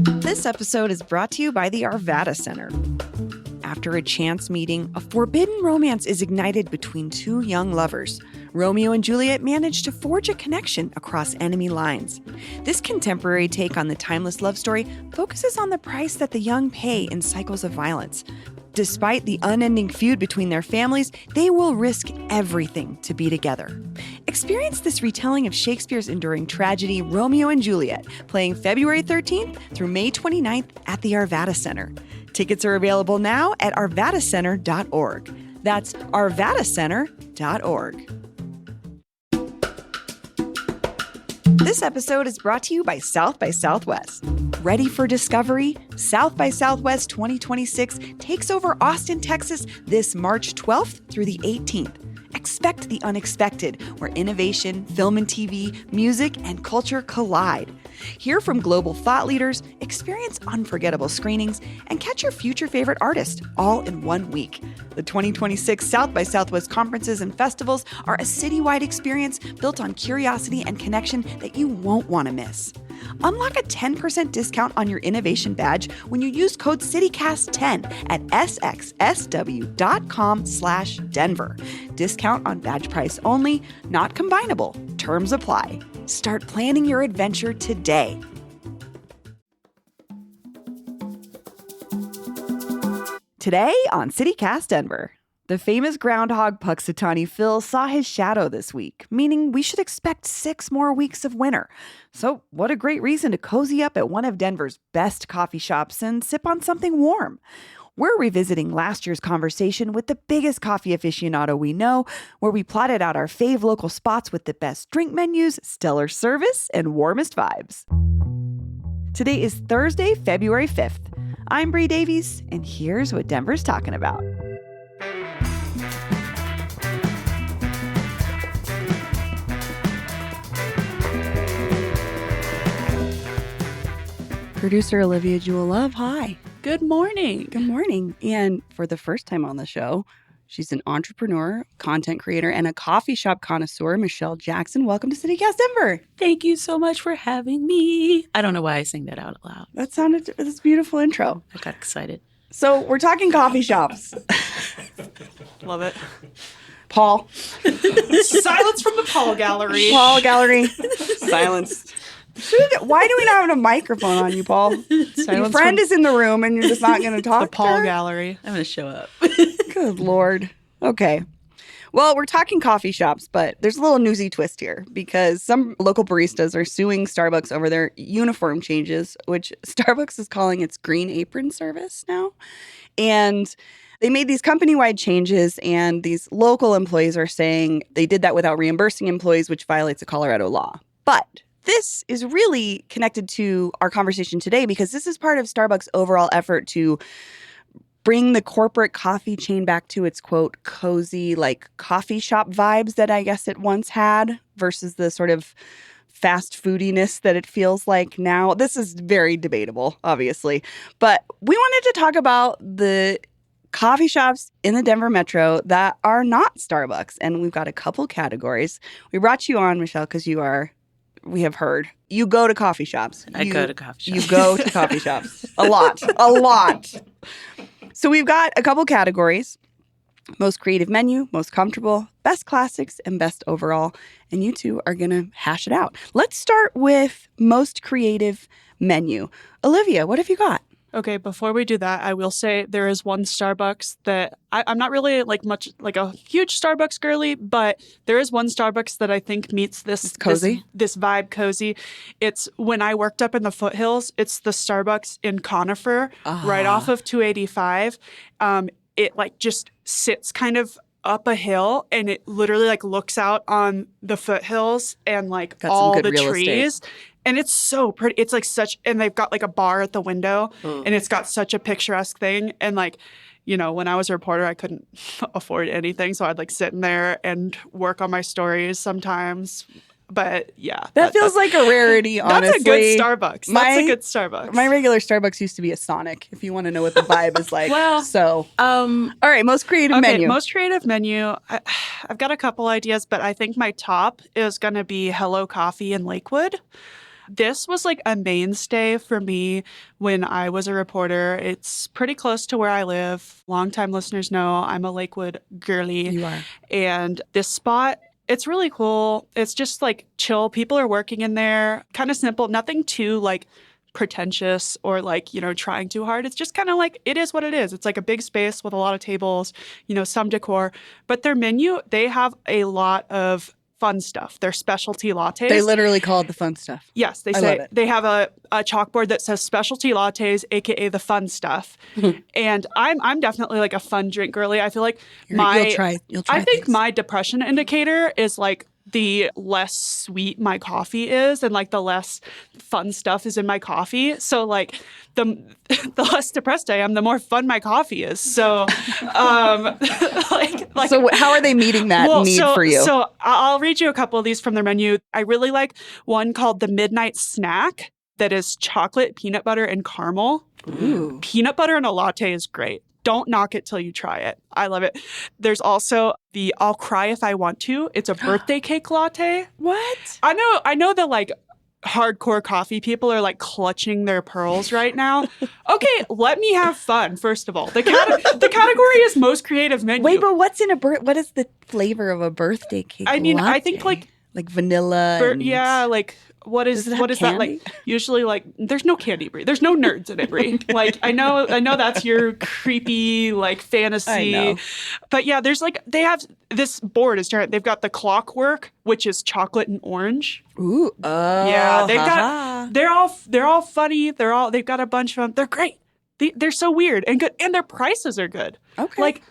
This episode is brought to you by the Arvada Center. After a chance meeting, a forbidden romance is ignited between two young lovers. Romeo and Juliet manage to forge a connection across enemy lines. This contemporary take on the timeless love story focuses on the price that the young pay in cycles of violence. Despite the unending feud between their families, they will risk everything to be together. Experience this retelling of Shakespeare's enduring tragedy, Romeo and Juliet, playing February 13th through May 29th at the Arvada Center. Tickets are available now at arvadacenter.org. That's arvadacenter.org. This episode is brought to you by South by Southwest. Ready for discovery? South by Southwest 2026 takes over Austin, Texas this March 12th through the 18th. Expect the unexpected, where innovation, film and TV, music, and culture collide. Hear from global thought leaders, experience unforgettable screenings, and catch your future favorite artist all in 1 week. The 2026 South by Southwest conferences and festivals are a citywide experience built on curiosity and connection that you won't want to miss. Unlock a 10% discount on your innovation badge when you use code CityCast10 at sxsw.com/Denver. Discount on badge price only, not combinable. Terms apply. Start planning your adventure today. Today on CityCast Denver. The famous groundhog Puxatawny Phil saw his shadow this week, meaning we should expect 6 more weeks of winter. So what a great reason to cozy up at one of Denver's best coffee shops and sip on something warm. We're revisiting last year's conversation with the biggest coffee aficionado we know, where we plotted out our fave local spots with the best drink menus, stellar service, and warmest vibes. Today is Thursday, February 5th. I'm Bree Davies, and here's what Denver's talking about. Producer Olivia Jewel Love, hi. Good morning. Good morning. And for the first time on the show, she's an entrepreneur, content creator, and a coffee shop connoisseur, Michelle Jackson. Welcome to CityCast Denver. Thank you so much for having me. I don't know why I sang that out loud. That sounded, this beautiful intro. I got excited. So we're talking coffee shops. Love it. Paul. Silence from the Paul Gallery. Paul Gallery. Silence. Why do we not have a microphone on you, Paul? Your friend is in the room and you're just not going to talk. The Paul to her? Gallery. I'm going to show up. Good Lord. Okay. Well, we're talking coffee shops, but there's a little newsy twist here because some local baristas are suing Starbucks over their uniform changes, which Starbucks is calling its green apron service now. And they made these company-wide changes, and these local employees are saying they did that without reimbursing employees, which violates a Colorado law. But this is really connected to our conversation today because this is part of Starbucks' overall effort to bring the corporate coffee chain back to its, quote, cozy, like coffee shop vibes that I guess it once had versus the sort of fast foodiness that it feels like now. This is very debatable, obviously. But we wanted to talk about the coffee shops in the Denver metro that are not Starbucks. And we've got a couple categories. We brought you on, Michelle, because we have heard. You go to coffee shops. I go to coffee shops. You go to coffee shops. A lot. A lot. So we've got a couple categories. Most creative menu, most comfortable, best classics, and best overall. And you two are going to hash it out. Let's start with most creative menu. Olivia, what have you got? Okay, before we do that, I will say there is one Starbucks that I'm not really much a huge Starbucks girly, but there is one Starbucks that I think meets this cozy. This vibe cozy. It's when I worked up in the foothills. It's the Starbucks in Conifer, right off of 285. It just sits kind of up a hill, and it literally looks out on the foothills and all the trees. And it's so pretty. It's and they've got a bar at the window, and it's got such a picturesque thing. And when I was a reporter, I couldn't afford anything, so I'd sit in there and work on my stories sometimes. But yeah, that feels like a rarity, honestly. That's a good Starbucks. That's a good Starbucks. My regular Starbucks used to be a Sonic, if you want to know what the vibe is like. Well, all right, most creative menu. Most creative menu. I've got a couple ideas, but I think my top is going to be Hello Coffee in Lakewood. This was like a mainstay for me when I was a reporter. It's pretty close to where I live. Longtime listeners know I'm a Lakewood girly. You are. And this spot, it's really cool. It's just like chill. People are working in there, kind of simple, nothing too like pretentious or like, trying too hard. It's just kind of like, it is what it is. It's like a big space with a lot of tables, some decor. But their menu, they have a lot of fun stuff. Their specialty lattes. They literally call it the fun stuff. Yes, they I love say it. they have a chalkboard that says specialty lattes, aka the fun stuff. And I'm definitely like a fun drink girly. I feel like You'll try I think things. my depression indicator is like the less sweet my coffee is and like the less fun stuff is in my coffee. So like the less depressed I am, the more fun my coffee is. So So how are they meeting that need for you? So I'll read you a couple of these from their menu. I really like one called the Midnight Snack that is chocolate, peanut butter, and caramel. Ooh. Peanut butter in a latte is great. Don't knock it till you try it. I love it. There's also the I'll Cry If I Want To. It's a birthday cake latte. What? I know the like hardcore coffee people are like clutching their pearls right now. Okay, let me have fun, first of all. The category is most creative menu. Wait, but what is the flavor of a birthday cake? I mean, I think latte? like vanilla. and- yeah, like what is Does it have that candy? like? Usually, like there's no candy, Brie. There's no nerds in it, Brie. Like I know that's your creepy like fantasy. I know. But yeah, there's like they have this board is giant. They've got the Clockwork, which is chocolate and orange. Ooh. Oh. Yeah, they've ha-ha. got they're all funny. They've got a bunch of them. They're great. They're so weird and good, and their prices are good. Okay. Like,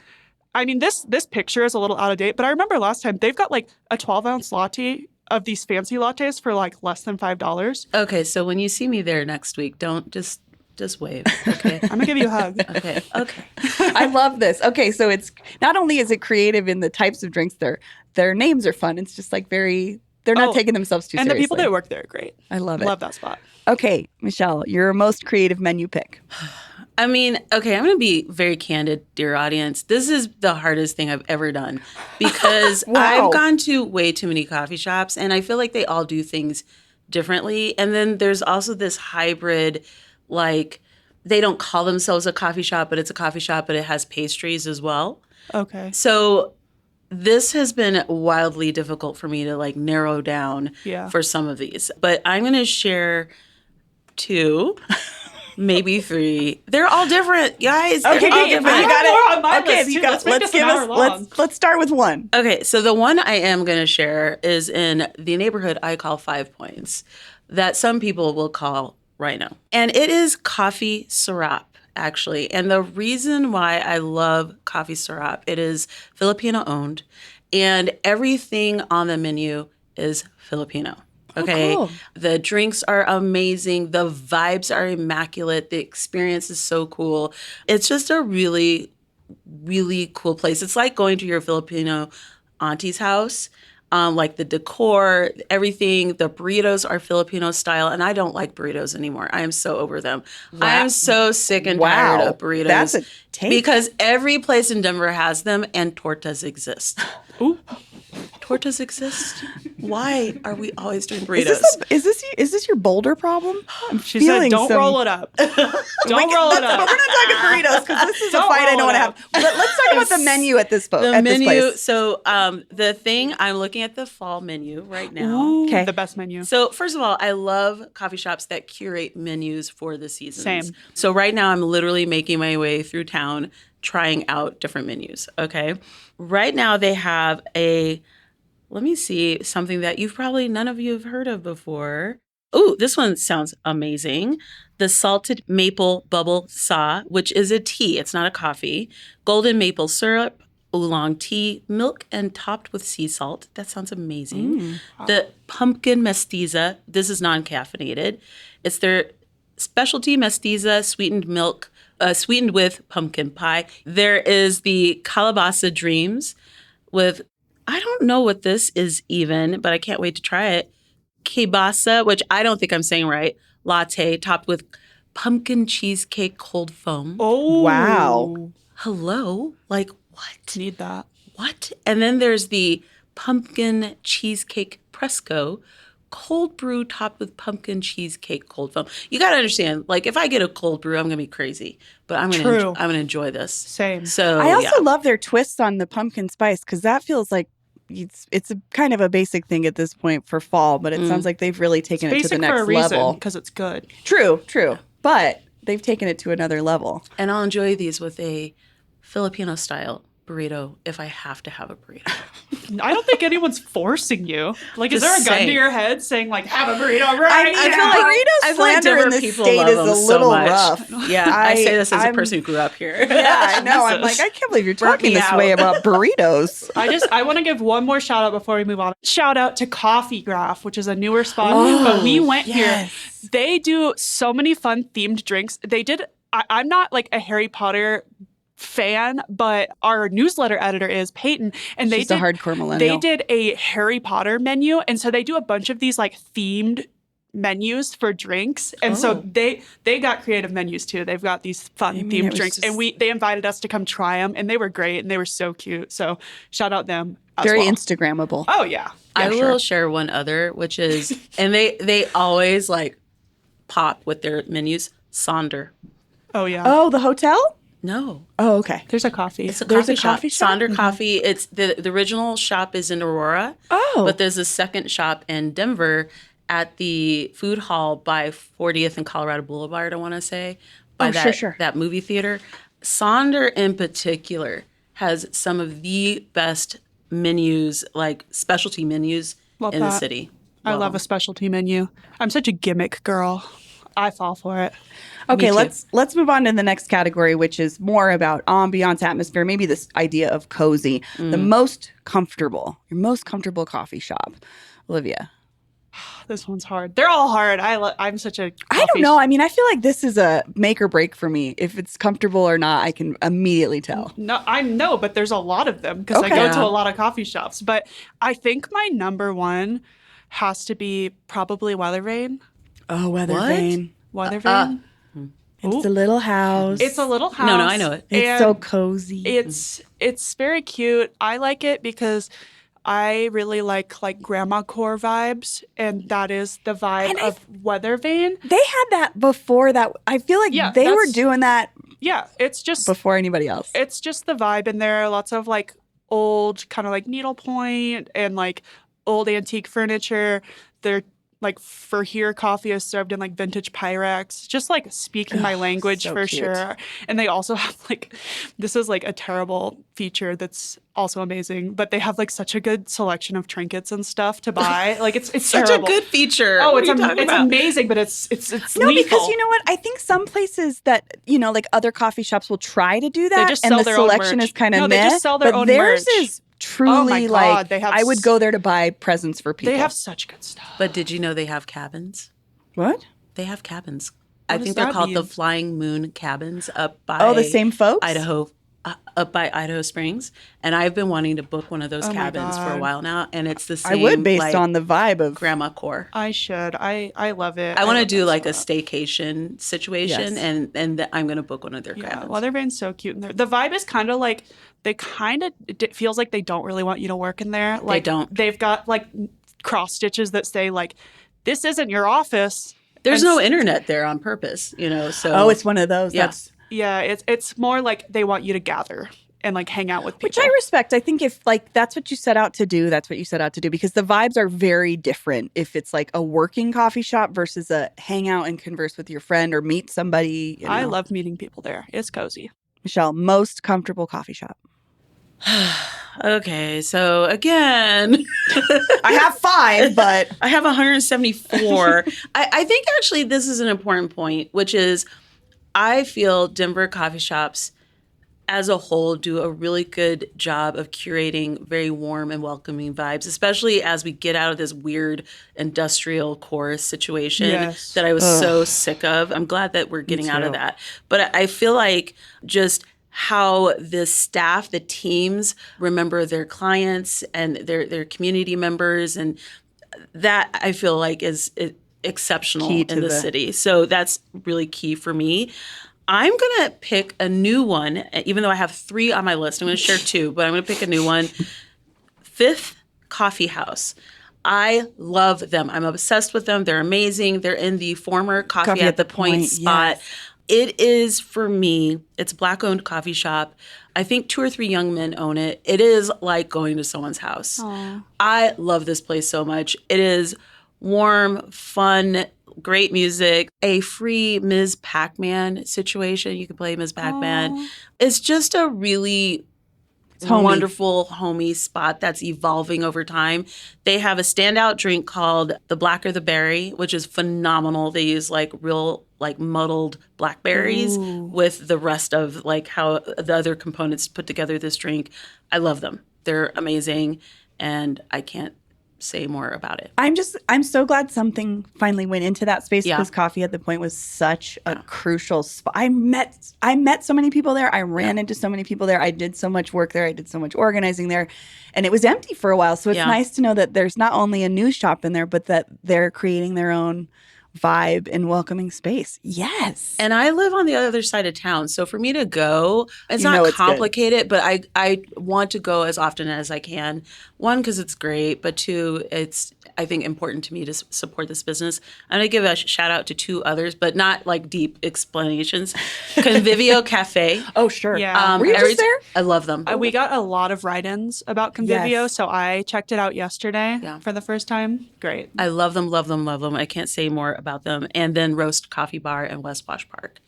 I mean, this picture is a little out of date, but I remember last time they've got like a 12-ounce latte of these fancy lattes for like less than $5. Okay, so when you see me there next week, don't just wave. Okay. I'm gonna give you a hug. Okay. Okay. I love this. Okay, so it's not only is it creative in the types of drinks, their names are fun. It's just like they're not Oh, taking themselves too And seriously. the people that work there are great. I love it. Love that spot. Okay, Michelle, your most creative menu pick. I mean, okay, I'm going to be very candid, dear audience. This is the hardest thing I've ever done because Wow. I've gone to way too many coffee shops and I feel like they all do things differently. And then there's also this hybrid, like, they don't call themselves a coffee shop, but it's a coffee shop, but it has pastries as well. Okay. So this has been wildly difficult for me to like narrow down Yeah. for some of these. But I'm going to share 2. Maybe 3. They're all different, guys. They're all different. I got more on my Okay, list, you too. got Let's make this an hour long. let's start with one. Okay, so the one I am going to share is in the neighborhood I call 5 Points, that some people will call Rhino. And it is coffee syrup, actually. And the reason why I love coffee syrup, it is Filipino owned, and everything on the menu is Filipino. Okay. cool. The drinks are amazing. The vibes are immaculate. The experience is so cool. It's just a really, really cool place. It's like going to your Filipino auntie's house. Like the decor, everything, the burritos are Filipino style, and I don't like burritos anymore. I am so over them. I am so sick and tired of burritos. That's a take. Because every place in Denver has them, and tortas exist. Ooh. Tortas exist? Why are we always doing burritos? Is this your Boulder problem? I'm She said, "Don't roll it up. Don't roll it But up." we're not talking burritos because this is a Don't fight I roll don't want it to have. up. But let's talk about the menu at this The at menu. this place. So the thing, I'm looking at the fall menu right now. Ooh, Okay. The best menu. So first of all, I love coffee shops that curate menus for the seasons. Same. So right now I'm literally making my way through town trying out different menus. Okay. Right now they have let me see, something that none of you have heard of before. Ooh, this one sounds amazing. The salted maple bubble sa, which is a tea. It's not a coffee. Golden maple syrup, oolong tea, milk, and topped with sea salt. That sounds amazing. The pumpkin mestiza. This is non-caffeinated. It's their specialty mestiza sweetened milk, sweetened with pumpkin pie. There is the Calabasa Dreams with, I don't know what this is even, but I can't wait to try it. Kibasa, which I don't think I'm saying right, latte topped with pumpkin cheesecake cold foam. Oh Wow. Hello? Like, what? Need that. What? And then there's the pumpkin cheesecake Presco cold brew topped with pumpkin cheesecake cold foam. You got to understand, like if I get a cold brew, I'm going to be crazy, but I'm going True. to enjoy this. Same. So I also yeah. love their twists on the pumpkin spice because that feels like it's a kind of a basic thing at this point for fall, but it sounds like they've really taken it to the Basic next for a reason level. because it's good. True, but they've taken it to another level. And I'll enjoy these with a Filipino style burrito if I have to have a burrito. I don't think anyone's forcing you. Like, is Just there a gun saying. to your head saying like, have a burrito right I mean, now? I feel like burrito slander Denver in this people state love is them a so little much. rough. Yeah, I say this as a I'm- person who grew up here. Yeah, I know. I'm like, I can't believe you're Burnt talking me this out. way about burritos. I want to give one more shout out before we move on. Shout out to Coffee Graph, which is a newer spot, but we went yes. here. They do so many fun themed drinks. They did. I'm not like a Harry Potter fan, but our newsletter editor is Peyton, and they She's a did hardcore millennial. They did a Harry Potter menu, and so they do a bunch of these like themed menus for drinks, and so they got creative menus too. They've got these fun I mean, themed it was drinks, just- and they invited us to come try them, and they were great, and they were so cute. So shout out them. As Very well. Instagrammable. Oh yeah. I sure. will share one other, which is, and they always like pop with their menus. Sonder. Oh yeah. Oh, the hotel? No, Oh, okay. There's a coffee. it's a There's coffee a shop. coffee shop? Sonder Coffee. It's the original shop is in Aurora. Oh. But there's a second shop in Denver at the food hall by 40th and Colorado Boulevard, I want to say, by Oh, that, sure. that movie theater. Sonder in particular has some of the best menus, like specialty menus Love in the that. city. I love a specialty menu. I'm such a gimmick girl. I fall for it. Okay, Me too. let's move on to the next category, which is more about ambiance, atmosphere, maybe this idea of cozy. The most comfortable, your most comfortable coffee shop. Olivia. This one's hard. They're all hard. I'm such a I coffee don't know. I mean, I feel like this is a make or break for me. If it's comfortable or not, I can immediately tell. No, I know, but there's a lot of them because I Okay. go Yeah. to a lot of coffee shops. But I think my number one has to be probably Weathervane. Oh, Weather What? Vane. Weathervane. It's a little house. It's a little house. No, I know it. It's and so cozy. It's very cute. I like it because I really like grandma core vibes, and that is the vibe And of Weathervane. They had that before that. I feel like Yeah, they were that's- doing that Yeah, it's just before anybody else. it's just the vibe, and there are lots of like old kind of like needlepoint and like old antique furniture. They're like for here coffee is served in like vintage Pyrex, just like speaking my language so for cute. sure. And they also have like, this is like a terrible feature that's also amazing, but they have like such a good selection of trinkets and stuff to buy. Like it's Such terrible. a good feature. Oh, What it's are you talking it's about? amazing, but it's No, lethal. because you know what? I think some places that, like other coffee shops will try to do that. just and sell the their own selection merch. is kind of No, they meh. just sell their but own theirs merch. is truly God, like, they have I would s- go there to buy presents for people. They have such good stuff. But did you know they have cabins? what? They have cabins. What I does think they're that called the mean? Flying Moon Cabins up by Oh, the same folks? Idaho, up by Idaho Springs. And I've been wanting to book one of those Oh my cabins for a God. while now, and it's the I same. would based like, on the vibe of. grandma core. I should. I love it. I want to love do that like a stuff. staycation situation, Yes. and I'm going to book one of their Yeah, cabins. Weathervane's so cute in there. The vibe is kind of like it feels like they don't really want you to work in there. Like don't. They've got like cross stitches that say like, "This isn't your office." There's And no s- internet there on purpose, So Oh, it's one of those. Yeah. That's Yeah, it's more like they want you to gather and like hang out with people. Which I respect. I think if like that's what you set out to do, that's what you set out to do because the vibes are very different. If it's like a working coffee shop versus a hang out and converse with your friend or meet somebody. I love meeting people there. It's cozy. Michelle, most comfortable coffee shop. Okay, so again, I have 5, but I have 174. I think actually this is an important point, which is I feel Denver coffee shops as a whole do a really good job of curating very warm and welcoming vibes, especially as we get out of this weird industrial core situation Yes. that I was so sick of. I'm glad that we're getting out of too. that. But I feel like just how the staff, the teams remember their clients and their community members, and that I feel like is exceptional Key in to the the- city. So that's really key for me. I'm going to pick a new one, even though I have 3 on my list. I'm going to share 2, but I'm going to pick a new one. Fifth Coffee House. I love them. I'm obsessed with them. They're amazing. They're in the former Coffee at the Point spot. yes. It is, for me, it's a Black-owned coffee shop. I think 2 or 3 young men own it. It is like going to someone's house. Aw. I love this place so much. It is warm, fun, great music, a free Ms. Pac-Man situation. You can play Ms. Pac-Man. Aw. It's just a really homey. wonderful, homey spot that's evolving over time. They have a standout drink called the Blacker the Berry, which is phenomenal. They use like real muddled blackberries Ooh. with the rest of like how the other components put together this drink. I love them. They're amazing, and I can't say more about it. I'm so glad something finally went into that space Yeah. because Coffee at the Point was such a crucial spot. I met so many people there. I ran into so many people there. I did so much work there. I did so much organizing there. And it was empty for a while. So it's Yeah. nice to know that there's not only a new shop in there, but that they're creating their own vibe and welcoming space. Yes. And I live on the other side of town. So for me to go, it's You know not it's good. complicated, but I want to go as often as I can. One, because it's great, but two, it's, I think, important to me to support this business. I'm going to give a shout out to 2 others, but not like deep explanations. Convivio Cafe. Oh, sure. Yeah. Were you every- just there? I love them. We got a lot of write-ins about Convivio, Yes. so I checked it out yesterday Yeah. for the first time. Great. I love them, love them, love them. I can't say more about them. And then Roast Coffee Bar in West Wash Park.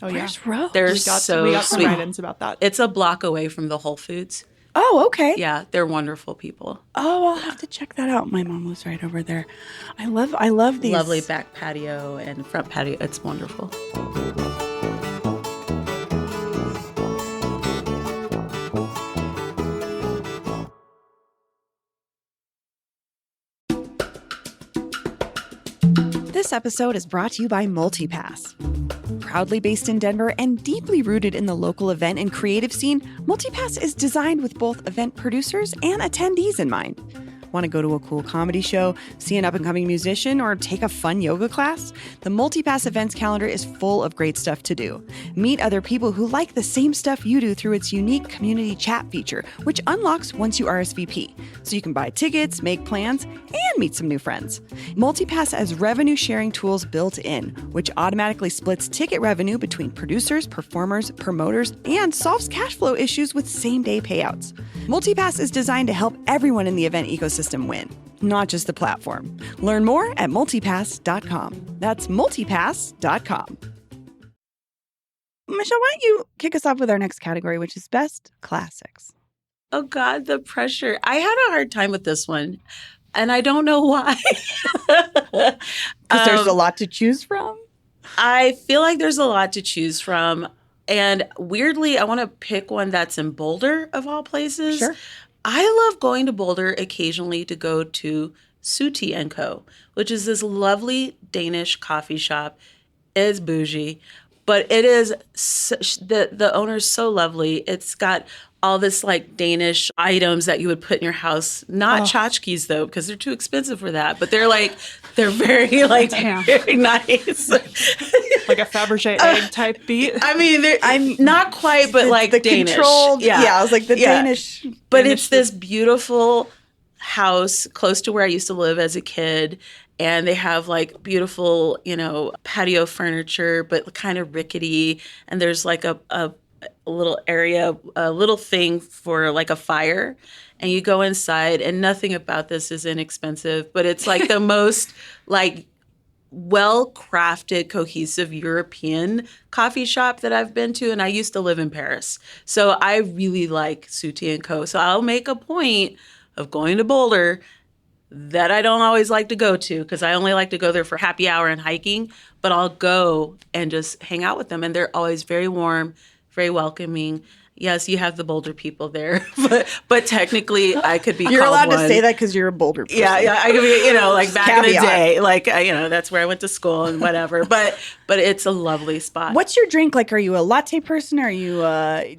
Oh yeah, Where's Rose? They're we got so some sweet. write-ins about that. It's a block away from the Whole Foods. Oh, okay. Yeah, they're wonderful people. Oh, I'll have to check that out. My mom lives right over there. I love these. Lovely back patio and front patio. It's wonderful. This episode is brought to you by MultiPass. Proudly based in Denver and deeply rooted in the local event and creative scene, MultiPass is designed with both event producers and attendees in mind. Want to go to a cool comedy show, see an up-and-coming musician, or take a fun yoga class? The MultiPass events calendar is full of great stuff to do. Meet other people who like the same stuff you do through its unique community chat feature, which unlocks once you RSVP. So you can buy tickets, make plans, and meet some new friends. MultiPass has revenue sharing tools built in, which automatically splits ticket revenue between producers, performers, promoters, and solves cash flow issues with same-day payouts. MultiPass is designed to help everyone in the event ecosystem win, not just the platform. Learn more at multipass.com. That's multipass.com. Michelle, why don't you kick us off with our next category, which is Best Classics? Oh God, the pressure. I had a hard time with this one, and I don't know why. Because there's a lot to choose from. I feel like there's a lot to choose from. And weirdly, I want to pick one that's in Boulder, of all places. Sure. I love going to Boulder occasionally to go to Suti & Co., which is this lovely Danish coffee shop. It's bougie, but it is the owner's so lovely. It's got all this like Danish items that you would put in your house. Not tchotchkes though, because they're too expensive for that. But they're very like Damn. very nice. Like a Fabergé egg type beat. I mean, I'm not quite, but like the Danish. controlled. Yeah, I was like the Yeah. Danish. But it's this beautiful house close to where I used to live as a kid. And they have like beautiful, patio furniture, but kind of rickety. And there's like a little area, a little thing for like a fire. And you go inside, and nothing about this is inexpensive, but it's like the most like well-crafted, cohesive European coffee shop that I've been to. And I used to live in Paris. So I really like Suti & Co. So I'll make a point of going to Boulder that I don't always like to go to because I only like to go there for happy hour and hiking, but I'll go and just hang out with them. And they're always very warm, very welcoming. Yes, you have the Boulder people there, but technically I could be You're called allowed to one. say that because you're a Boulder person. Yeah, I could be, like back in the Caveat. day, like, that's where I went to school and whatever. But it's a lovely spot. What's your drink like? Are you a latte person? Are you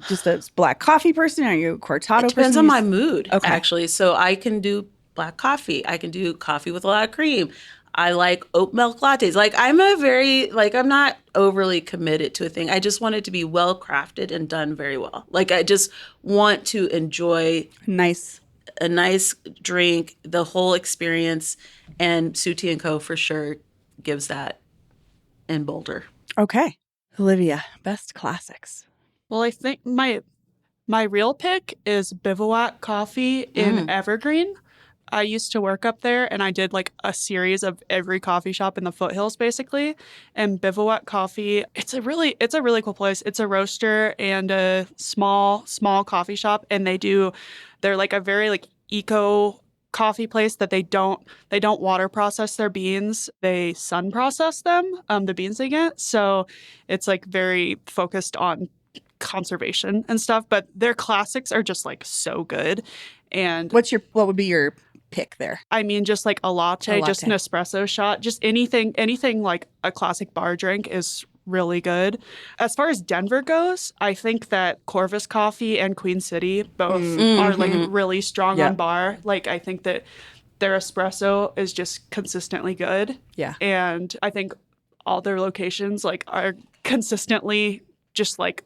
just a black coffee person? Are you a cortado person? It depends on my mood, Okay. actually. So I can do black coffee. I can do coffee with a lot of cream. I like oat milk lattes. Like I'm not overly committed to a thing. I just want it to be well crafted and done very well. Like I just want to enjoy Nice a nice drink, the whole experience, and Suti and Co. for sure gives that in Boulder. Okay. Olivia, best classics. Well, I think my real pick is Bivouac Coffee in Evergreen. I used to work up there, and I did like a series of every coffee shop in the foothills, basically. And Bivouac Coffee, it's a really cool place. It's a roaster and a small coffee shop, and they're like a very like eco coffee place that they don't water process their beans. They sun process them, the beans they get. So it's like very focused on conservation and stuff. But their classics are just like so good. And What would be your pick there? I mean, just like a latte, just an latte. espresso shot, just anything like a classic bar drink is really good. As far as Denver goes, I think that Corvus Coffee and Queen City both are like really strong Yeah. on bar. Like I think that their espresso is just consistently good. Yeah. And I think all their locations like are consistently just like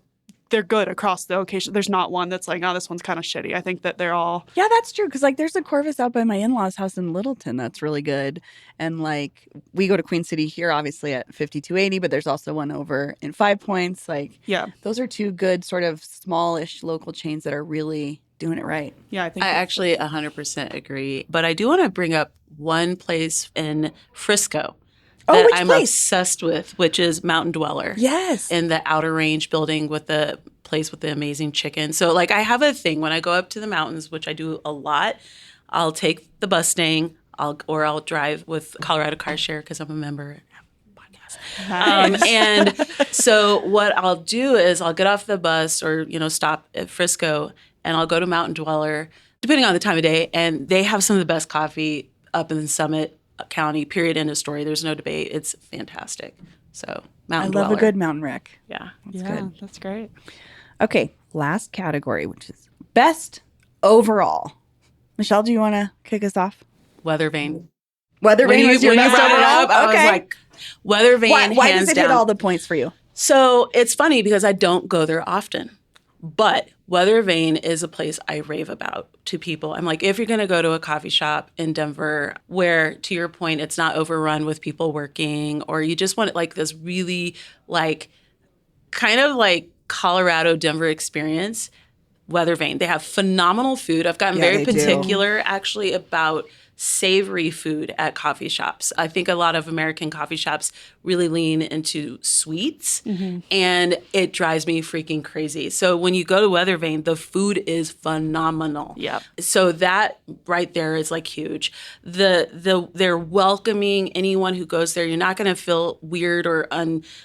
they're good across the location. There's not one that's like, oh, this one's kind of shitty. I think that they're all Yeah, that's true. Because like, there's a Corvus out by my in-laws' house in Littleton that's really good, and like, we go to Queen City here, obviously at 5280, but there's also one over in Five Points. Like, yeah. those are two good sort of smallish local chains that are really doing it right. Yeah, I think I actually 100% agree. But I do want to bring up one place in Frisco Oh, that which I'm place? obsessed with, which is Mountain Dweller. Yes. In the Outer Range building with the place with the amazing chicken. So like I have a thing when I go up to the mountains, which I do a lot, I'll take the Mustang, I'll drive with Colorado Car Share because I'm a member. And so what I'll do is I'll get off the bus or, stop at Frisco and I'll go to Mountain Dweller, depending on the time of day. And they have some of the best coffee up in Summit County, period, end of story. There's no debate. It's fantastic. So Mountain I love Dweller. a good mountain wreck. Yeah. yeah, that's great. Okay, last category, which is best overall. Michelle, do you want to kick us off? Weather Vane. Weather Vane was your best brought it overall? up, I was like, Weather Vane, why hands does it down. hit all the points for you? So it's funny because I don't go there often, but Weather Vane is a place I rave about to people. I'm like, if you're going to go to a coffee shop in Denver where, to your point, it's not overrun with people working, or you just want like this really like kind of like Colorado Denver experience, Weather Vane. They have phenomenal food. I've gotten Yeah, very they do. particular actually about savory food at coffee shops. I think a lot of American coffee shops really lean into sweets, and it drives me freaking crazy. So when you go to Weather Vane, the food is phenomenal. Yep. So that right there is like huge. They're welcoming anyone who goes there. You're not going to feel weird or unwelcome.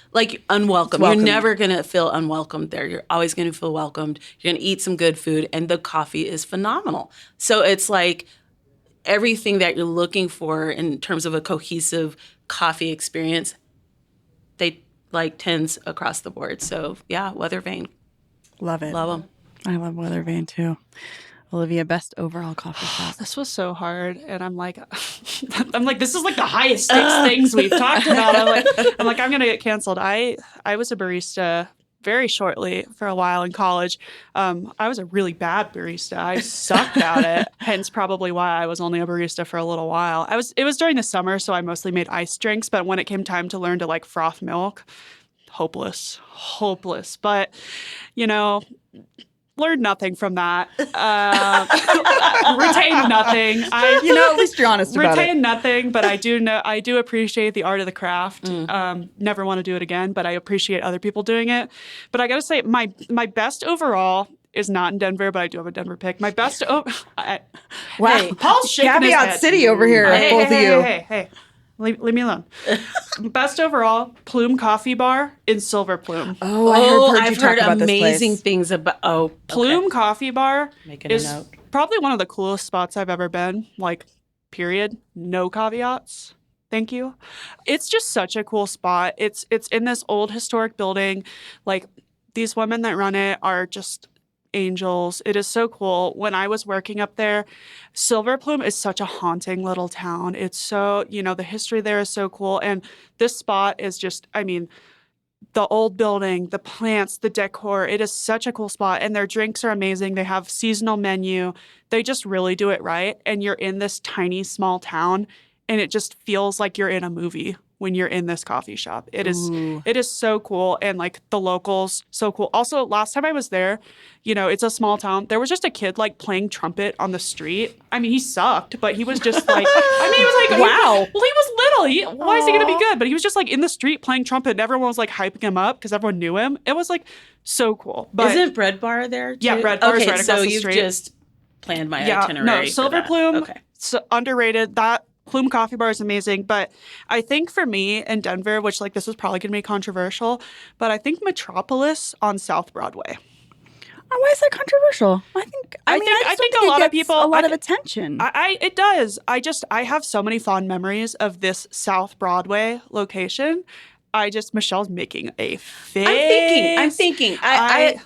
You're welcoming. never going to feel unwelcomed there. You're always going to feel welcomed. You're going to eat some good food, and the coffee is phenomenal. So it's like everything that you're looking for in terms of a cohesive coffee experience, they like tens across the board. So yeah, Weather Vane, Love it. love them. I love Weather Vane too. Olivia, best overall coffee shop. This was so hard, and I'm like, this is like the highest stakes things we've talked about. I'm gonna get canceled. I was a barista very shortly for a while in college. I was a really bad barista. I sucked at it. Hence, probably why I was only a barista for a little while. It was during the summer, so I mostly made iced drinks. But when it came time to learn to like froth milk, hopeless. But learned nothing from that. Retained nothing. At least you're honest about it. Retain nothing, but I do appreciate the art of the craft. Never want to do it again, but I appreciate other people doing it. But I gotta say, my best overall is not in Denver, but I do have a Denver pick. My best Wow. Paul's shaking his Caveat head. City over here, both of you. Hey. Leave me alone. Best overall, Plume Coffee Bar in Silver Plume. Oh, I heard I've you talk heard about this amazing place. things about. Oh, Plume Coffee Bar Making a is note. probably one of the coolest spots I've ever been. Like, period. No caveats. Thank you. It's just such a cool spot. It's in this old historic building. Like, these women that run it are just angels. It is so cool. When I was working up there, Silver Plume is such a haunting little town. It's so, the history there is so cool. And this spot is just, the old building, the plants, the decor. It is such a cool spot. And their drinks are amazing. They have seasonal menu. They just really do it right. And you're in this tiny, small town, and it just feels like you're in a movie when you're in this coffee shop. It is so cool. And like the locals, so cool. Also, last time I was there, it's a small town. There was just a kid like playing trumpet on the street. I mean, he sucked, but he was just like, he was like, wow. He was little. Why is he going to be good? But he was just like in the street playing trumpet, and everyone was like hyping him up because everyone knew him. It was like so cool. But isn't Bread Bar there too? Yeah, Bread Bar is right across the so you've street. just planned my itinerary. No, for Silver that. Plume, Okay. so underrated. That Plume Coffee Bar is amazing, but I think for me in Denver, which like this is probably going to be controversial, but I think Metropolis on South Broadway. Oh, why is that controversial? I think it a lot of gets people a lot of attention. It does. I have so many fond memories of this South Broadway location. Michelle's making a face. I'm thinking. I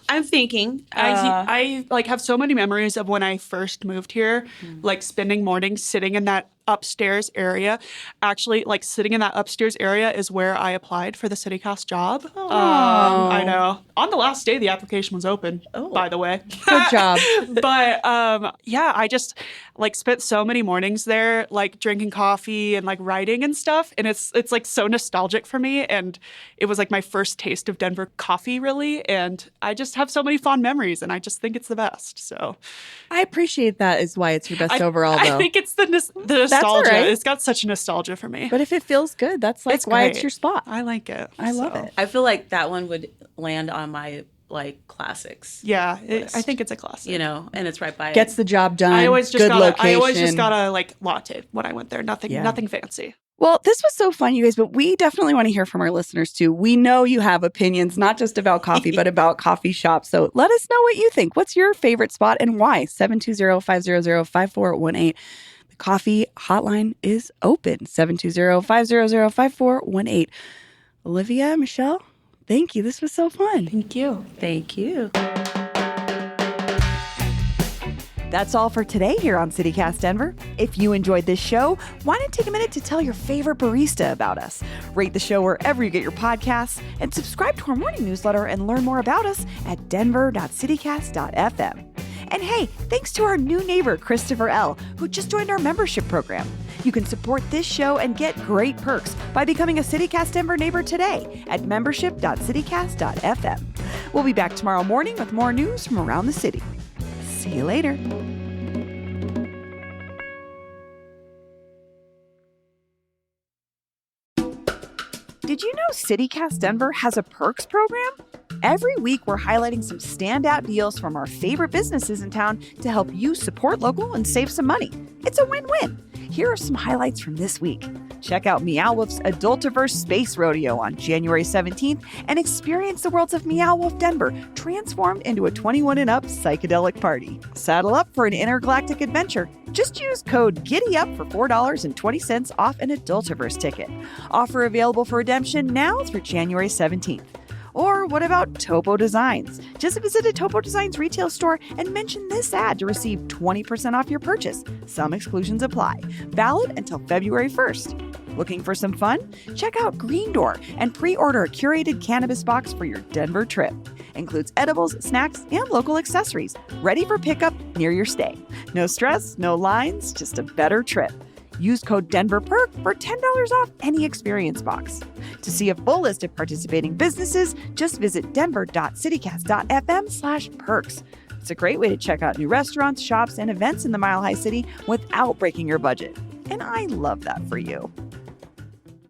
like have so many memories of when I first moved here, like spending mornings sitting in that upstairs area. Actually, like sitting in that upstairs area is where I applied for the CityCast job. I know. On the last day the application was open, by the way. Good job. But I just like spent so many mornings there, like drinking coffee and like writing and stuff. And it's like so nostalgic for me. And it was like my first taste of Denver coffee, really. And I just have so many fond memories, and I just think it's the best. So I appreciate that is why it's your best overall, though. I think it's the nostalgia. Right. It's got such nostalgia for me. But if it feels good, that's like why it's your spot. I like it. I love it. I feel like that one would land on my like classics. Yeah, I think it's a classic. And it's right by Gets the job done. I always just location. got a like latte when I went there. Nothing fancy. Well, this was so fun, you guys, but we definitely want to hear from our listeners too. We know you have opinions, not just about coffee, but about coffee shops. So let us know what you think. What's your favorite spot and why? 720-500-5418. The coffee hotline is open. 720-500-5418. Olivia, Michelle, thank you. This was so fun. Thank you. Thank you. That's all for today here on CityCast Denver. If you enjoyed this show, why not take a minute to tell your favorite barista about us? Rate the show wherever you get your podcasts and subscribe to our morning newsletter and learn more about us at denver.citycast.fm. And hey, thanks to our new neighbor, Christopher L., who just joined our membership program. You can support this show and get great perks by becoming a CityCast Denver neighbor today at membership.citycast.fm. We'll be back tomorrow morning with more news from around the city. See you later. Did you know CityCast Denver has a perks program? Every week, we're highlighting some standout deals from our favorite businesses in town to help you support local and save some money. It's a win-win. Here are some highlights from this week. Check out Meow Wolf's Adultiverse Space Rodeo on January 17th and experience the worlds of Meow Wolf Denver transformed into a 21 and up psychedelic party. Saddle up for an intergalactic adventure. Just use code GIDDYUP for $4.20 off an Adultiverse ticket. Offer available for redemption now through January 17th. Or what about Topo Designs? Just visit a Topo Designs retail store and mention this ad to receive 20% off your purchase. Some exclusions apply. Valid until February 1st. Looking for some fun? Check out Green Door and pre-order a curated cannabis box for your Denver trip. Includes edibles, snacks, and local accessories. Ready for pickup near your stay. No stress, no lines, just a better trip. Use code DenverPerk for $10 off any experience box. To see a full list of participating businesses, just visit denver.citycast.fm/perks. It's a great way to check out new restaurants, shops, and events in the Mile High City without breaking your budget. And I love that for you.